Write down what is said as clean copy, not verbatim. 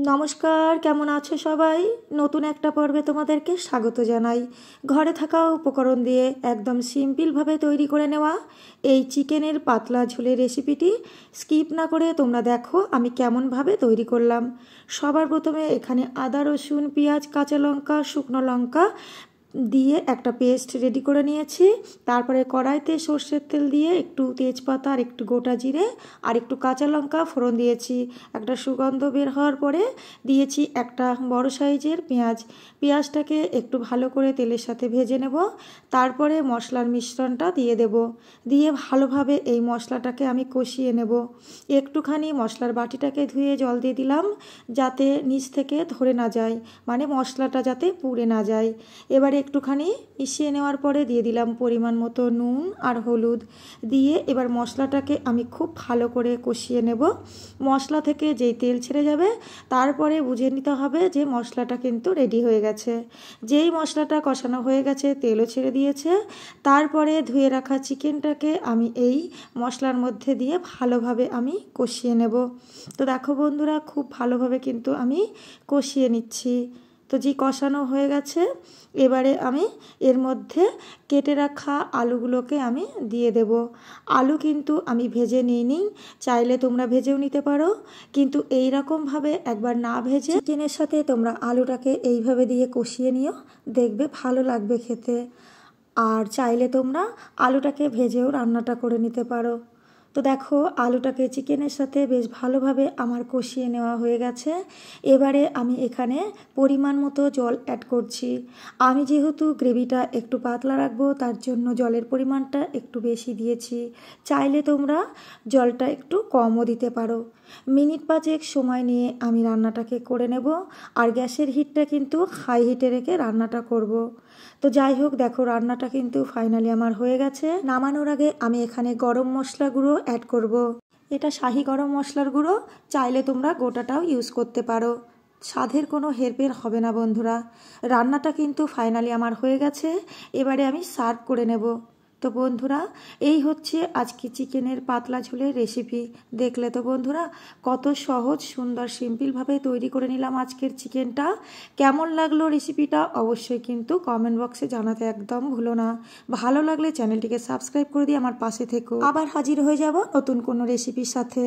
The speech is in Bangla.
নমস্কার, কেমন আছো সবাই? নতুন একটা পর্বে তোমাদেরকে স্বাগত জানাই। ঘরে থাকা উপকরণ দিয়ে একদম সিম্পলভাবে তৈরি করে নেওয়া এই চিকেনের পাতলা ঝোলের রেসিপিটি স্কিপ না করে তোমরা দেখো আমি কেমনভাবে তৈরি করলাম। সবার প্রথমে এখানে আদা, রসুন, পেঁয়াজ, কাঁচা লঙ্কা, শুকনো লঙ্কা দিয়ে একটা পেস্ট রেডি করে নিয়েছি। তারপরে কড়াইতে সর্ষের তেল দিয়ে একটু তেজপাতা আর একটু গোটা জিরে আর একটু কাঁচা লঙ্কা ফোড়ন দিয়েছি। একটা সুগন্ধ বের হওয়ার পরে দিয়েছি একটা বড় সাইজের পেঁয়াজটাকে একটু ভালো করে তেলের সাথে ভেজে নেব। তারপরে মশলার মিশ্রণটা দিয়ে দেব, দিয়ে ভালোভাবে এই মশলাটাকে আমি কষিয়ে নেব। একটুখানি মশলার বাটিটাকে ধুয়ে জল দিয়ে দিলাম যাতে নিচ থেকে ধরে না যায়, মানে মশলাটা যাতে পুড়ে না যায়। এবারে একটুখানি মিশিয়ে নেওয়ার পরে দিয়ে দিলাম পরিমাণ মতো নুন আর হলুদ দিয়ে এবার মশলাটাকে আমি খুব ভালো করে কষিয়ে নেব। মশলা থেকে যেই তেল ছেড়ে যাবে তারপরে বুঝে নিতে হবে যে মশলাটা কিন্তু রেডি হয়ে গেছে। যেই মশলাটা কষানো হয়ে গেছে, তেলও ছেড়ে দিয়েছে, তারপরে ধুয়ে রাখা চিকেনটাকে আমি এই মশলার মধ্যে দিয়ে ভালোভাবে আমি কষিয়ে নেব। তো দেখো বন্ধুরা, খুব ভালোভাবে কিন্তু আমি কষিয়ে নিচ্ছি। তো যে কষানো হয়ে গেছে, এবারে আমি এর মধ্যে কেটে রাখা আলুগুলোকে আমি দিয়ে দেব। আলু কিন্তু আমি ভেজে নিইনি, চাইলে তোমরা ভেজেও নিতে পারো, কিন্তু এই রকমভাবে একবার না ভেজে চিকেনের সাথে তোমরা আলুটাকে এইভাবে দিয়ে কষিয়ে নিও, দেখবে ভালো লাগবে খেতে। আর চাইলে তোমরা আলুটাকে ভেজেও রান্নাটা করে নিতে পারো। তো দেখো আলুটাকে চিকেনের সাথে বেশ ভালোভাবে আমার কষিয়ে নেওয়া হয়ে গেছে। এবারে আমি এখানে পরিমাণ মতো জল অ্যাড করছি। আমি যেহেতু গ্রেভিটা একটু পাতলা রাখবো তার জন্য জলের পরিমাণটা একটু বেশি দিয়েছি, চাইলে তোমরা জলটা একটু কমও দিতে পারো। মিনিট 5 সময় নিয়ে আমি রান্নাটাকে করে নেব, আর গ্যাসের হিটটা কিন্তু হাই হিটে রেখে রান্নাটা করব। তো যাই হোক, দেখো রান্নাটা কিন্তু ফাইনালি আমার হয়ে গেছে। নামানোর আগে আমি এখানে গরম মশলা গুঁড়ো অ্যাড করব। এটা শাহি গরম মশলার গুঁড়ো, চাইলে তোমরা গোটাটাও ইউজ করতে পারো, স্বাদের কোনো হেরফের হবে না বন্ধুরা। রান্নাটা কিন্তু ফাইনালি আমার হয়ে গেছে, এবারে আমি সার্ভ করে নেব। তো বন্ধুরা, এই হচ্ছে আজকে চিকেনের পাতলা ঝোলের রেসিপি। দেখলে তো বন্ধুরা কত সহজ, সুন্দর, সিম্পলভাবে তৈরি করে নিলাম আজকের চিকেনটা। কেমন লাগলো রেসিপিটা অবশ্যই কিন্তু কমেন্ট বক্সে জানাতে একদম ভুলো না। ভালো লাগলে চ্যানেলটিকে সাবস্ক্রাইব করে দিয়ে আমার পাশে থেকো। আবার হাজির হয়ে যাব নতুন কোনো রেসিপির সাথে।